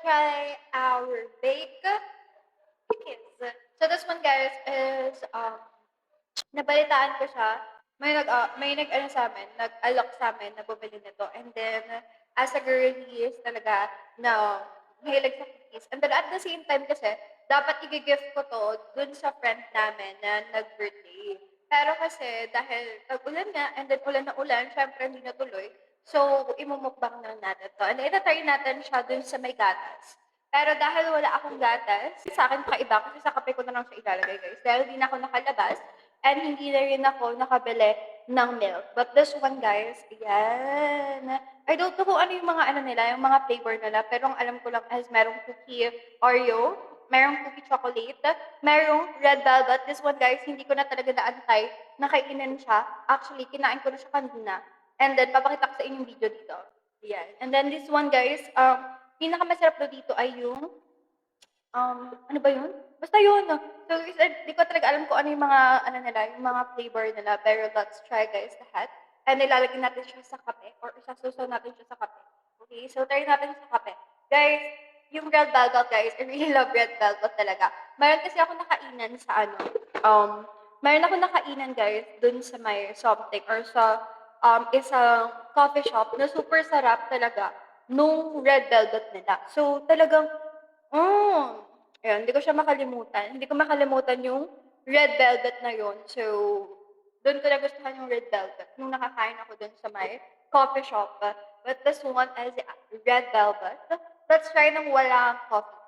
try our baked cookies. So this one guys is nabalitaan ko siya. May nag sa'min, nag-alok sa'min na bumili nito and then as a girlies talaga na mahilig sa cookies. And then at the same time kasi dapat igi-gift ko 'to dun sa friend namin na nag-birthday. Pero kasi dahil tag-ulan nga and then ulan na ulan, siyempre hindi natuloy. So, imumukbang na natin 'to and ita-try natin siya dun sa may gatas. Pero dahil wala akong gatas, sa akin kakaiba kasi sa kape ko na lang siya ilalagay guys. Dahil di na ako nakalabas and hindi na rin ako nakabili ng milk. But this one guys, ayan. I don't know kung ano yung mga ano nila, yung mga flavor nila. Pero ang alam ko lang is merong cookie Oreo, merong cookie chocolate, merong red velvet. This one guys, hindi ko na talaga naantay na kainin siya. Actually, kinain ko na siya kanina. And then, papakita ko sa inyong video dito. Ayan. And then this one guys, pinakamasarap daw dito ay yung, ano ba yun? Basta yun. So, di ko talaga alam kung ano yung mga, ano nila, yung mga flavor nila. Pero let's try guys lahat. And ilalagay natin siya sa kape or isasusaw natin siya sa kape. Okay, so try natin sa kape. Guys, yung red velvet guys, I really love red velvet talaga. Meron kasi ako nakainan sa ano, meron ako nakainan guys dun sa may something or sa isang coffee shop na super sarap talaga nung red velvet nila. So, talagang, ayun, hindi ko siya makalimutan. Hindi ko makalimutan yung red velvet na yun. So, doon ko nagustuhan yung red velvet nung nakakain ako dun sa may coffee shop. But this one is red velvet. Let's try ng walang coffee.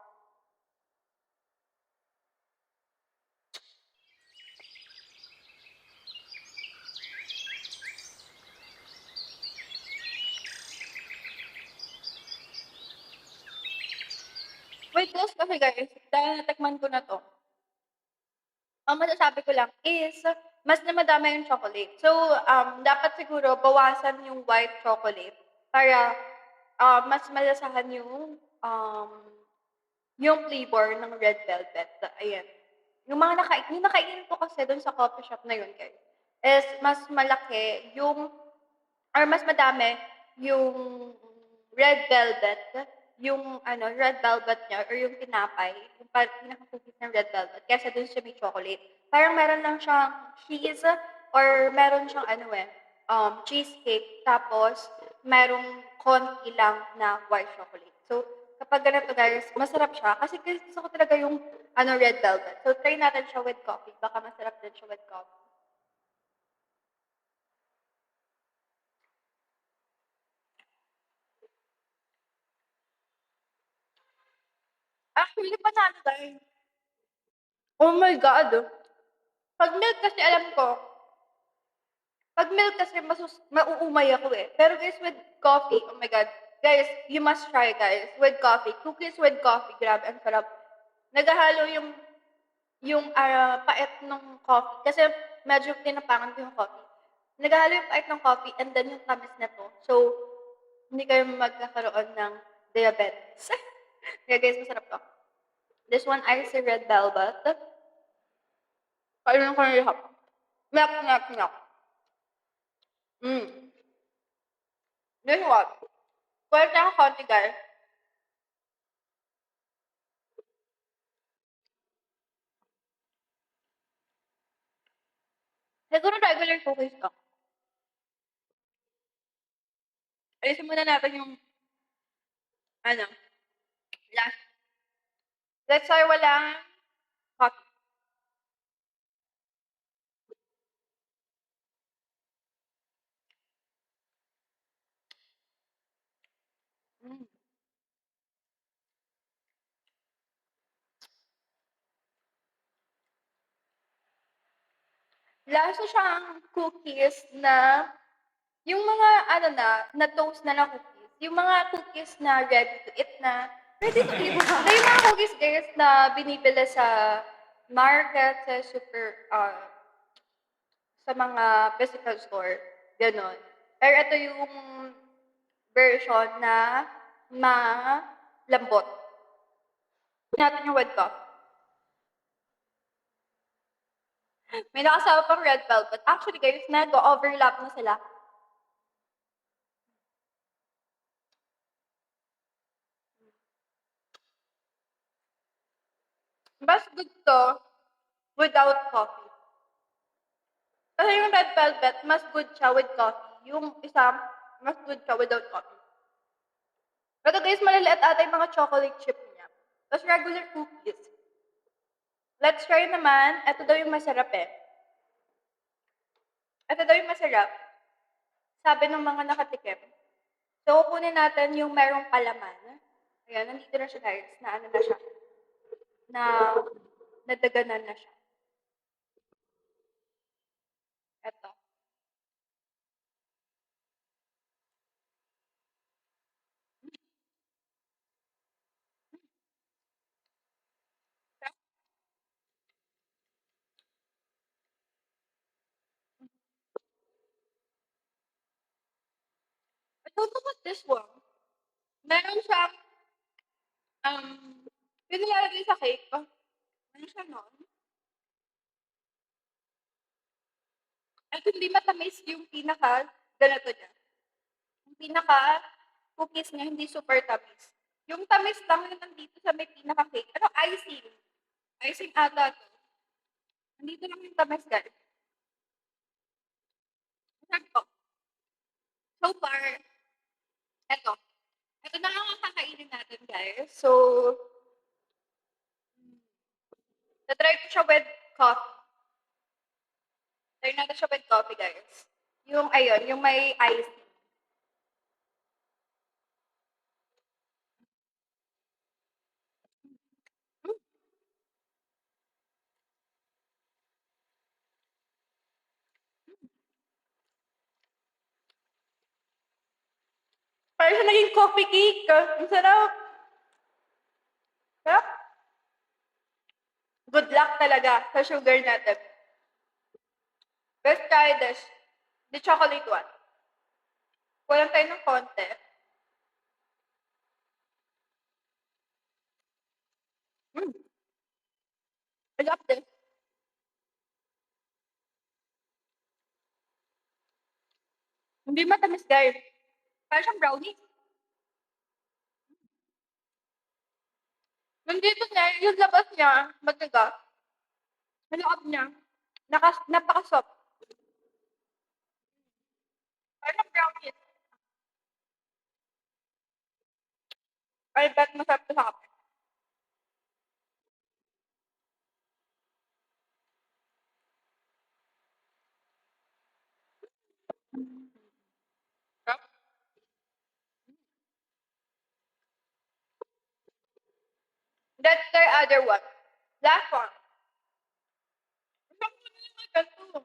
Wait, this kasi guys, dahil natikman ko na to, ang masasabi ko lang is mas na madami yung chocolate. So, dapat siguro bawasan yung white chocolate para mas malasahan yung flavor ng red velvet. Ayan. Yung nakainin ko kasi dun sa coffee shop na yun, guys, is mas malaki yung or mas madami yung red velvet, yung ano, red velvet niya or yung tinapay, yung pinaka-cookies ng red velvet kaysa dun sa may chocolate. Parang meron lang siyang cheese or meron siyang ano cheesecake tapos merong konti lang na white chocolate. So, kapag ganito guys, masarap siya kasi gusto ko talaga yung ano red velvet. So, try natin siya with coffee. Baka masarap din siya with coffee. Actually, panalo guys. Oh my God! 'Pag milk kasi alam ko, 'pag milk kasi mauumay ako, eh. Pero guys with coffee, oh my God, guys, you must try guys, with coffee. Cookies with coffee, grabe ang sarap. Naghahalo yung pait nung coffee kasi medyo tinapangan ko yung coffee. Naghahalo yung pait ng coffee and then yung tamis nito. So, hindi kayo magkakaroon ng diabetes. Kaya guys, masarap 'to. This one icy red velvet. Kainin ko na lahat. Milk, milk, milk. Mm. Guess what? Kuwait lang ako konti guys. Siguro regular cookies 'to. Alisin muna natin yung ano, last. Let's try walang coffee. Mm. Lasa siyang cookies na yung mga ano na toast na cookies. Yung mga cookies na ready to eat na. Ready to eat. Na yung mga cookies guys na binibili sa market, sa sa mga physical store, gano'n. Pero ito yung version na malambot. Natin yung red coffee. May nakasama pang red velvet. Actually guys, nag-overlap na sila. Mas good to without coffee. Kasi yung red velvet, mas good siya with coffee. Yung isa, mas good siya without coffee. Pero guys, maliliit ata yung mga chocolate chip niya. Tapos regular cookies. Let's try naman. Ito daw yung masarap eh. Ito daw yung masarap. Sabi ng mga nakatikim. So, kukunin natin yung merong palaman. Ayan, nandito na siya guys. Na ano na siya. Na nadaganan na siya. Ito. I don't know what this one. Meron siyang, yung nilalagay sa cake. Ano siya nun? At hindi matamis yung ganito niya. Yung pinaka-cookies niya, hindi super tamis. Yung tamis lang yung nandito sa may pinaka-cake. Ano, icing. Icing ata to. Nandito lang yung tamis, guys. Sakto. So far, eto. Ito na lang ang kakainin natin, guys. So, na-try ko siya with coffee. Try natin siya with coffee, guys. Yung, ayun, yung may icing. Parang siya naging coffee cake. Ang sarap. Sarap. Good luck talaga sa sugar natin. Let's try this. The chocolate one. Kulang tayo ng konti. I love this. Hindi matamis, guys. Parang siyang brownie. Nandito niya, yung labas niya, matigas. Yung loob niya, napaka-soft. Parang siyang brownie. I bet masarap to sa kape. Sarap. That's the other one. Last one. Ang sarap naman yung mga ganito.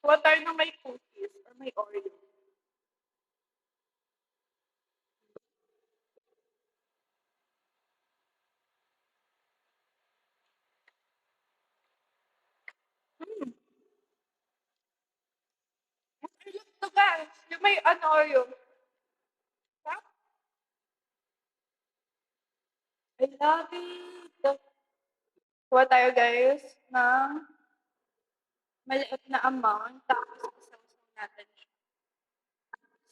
Kuha tayo ng may cookies or may Oreo. Ito guys, yung may ano Oreo. Sarap. I love it. Kuha tayo guys ng maliit na amount. Tapos isawsaw natin siya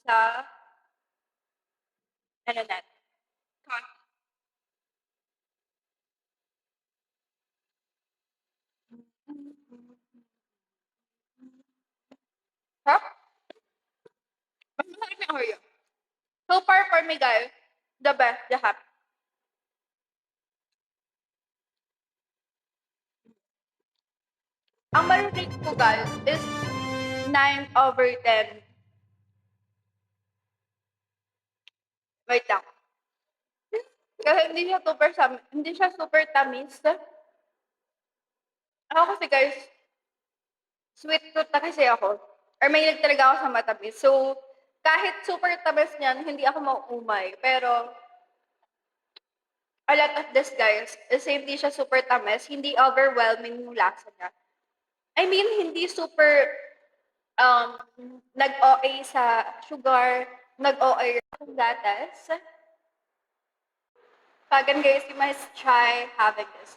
sa ano natin. Coffee. Sarap. Mas masarap yung Oreo. So far for me guys, the best, the happy. Ang maririnig ko guys is 9/10. Wait lang. Kasi hindi siya super tamis. Ako kasi guys, sweet tooth na kasi ako. Or mahilig talaga ako sa matamis. So, kahit super tamis niyan, hindi ako mauumay. Pero, a lot of this guys, is hindi siya super tamis, hindi overwhelming yung lasa niya. I mean, hindi super um, nag-OA sa sugar, nag-OA sa gatas. Pagkan guys, you must try having this.